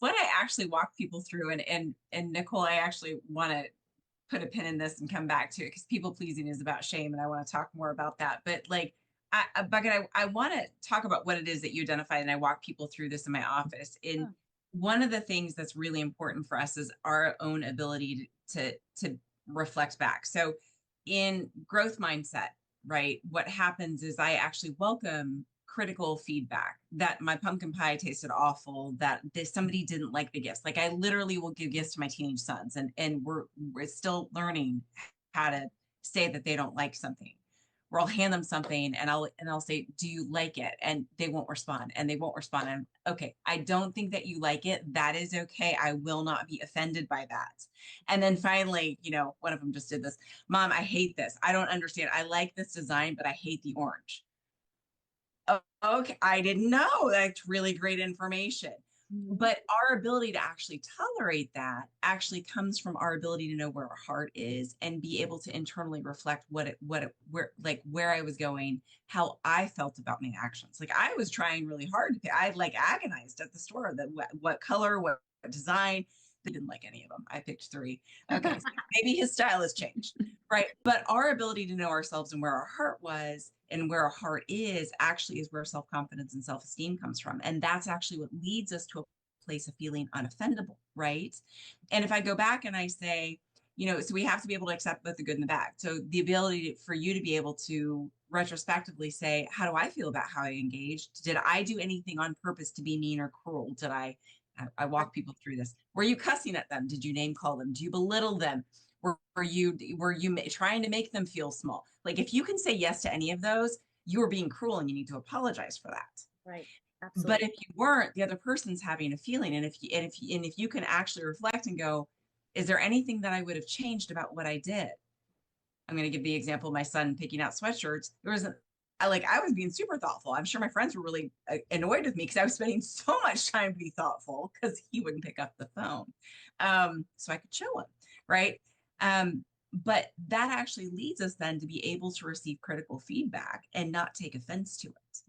what I actually walk people through, and Nicole, I actually want to put a pin in this and come back to it because people pleasing is about shame, and I want to talk more about that. But like, Bucket, I want to talk about what it is that you identified, and I walk people through this in my office. In one of the things that's really important for us is our own ability to reflect back. So, in growth mindset, right, what happens is I actually welcome critical feedback that my pumpkin pie tasted awful, that this somebody didn't like the gifts. Like I literally will give gifts to my teenage sons, and we're still learning how to say that they don't like something. Where I'll hand them something and I'll say, "Do you like it?" And they won't respond, and they won't respond. And okay, I don't think that you like it. That is okay. I will not be offended by that. And then finally, one of them just did this. Mom, I hate this. I don't understand. I like this design, but I hate the orange. Oh, okay, I didn't know. That's really great information. But our ability to actually tolerate that actually comes from our ability to know where our heart is and be able to internally reflect where I was going, how I felt about my actions. Like I was trying really hard to pick. I like agonized at the store that what color, what design. They didn't like any of them. I picked three. Okay, so maybe his style has changed, right? But our ability to know ourselves and where our heart was and where our heart is actually is where self-confidence and self-esteem comes from. And that's actually what leads us to a place of feeling unoffendable, right? And if I go back and I say, so we have to be able to accept both the good and the bad. So the ability for you to be able to retrospectively say, how do I feel about how I engaged? Did I do anything on purpose to be mean or cruel? Did I walk people through this. Were you cussing at them? Did you name call them? Do you belittle them? Were you trying to make them feel small? Like if you can say yes to any of those, you are being cruel and you need to apologize for that. Right. But Absolutely. if you weren't, the other person's having a feeling, and if you can actually reflect and go, is there anything that I would have changed about what I did? I'm going to give the example of my son picking out sweatshirts. There wasn't, I was being super thoughtful. I'm sure my friends were really annoyed with me because I was spending so much time to be thoughtful because he wouldn't pick up the phone. So I could show him, right? But that actually leads us then to be able to receive critical feedback and not take offense to it.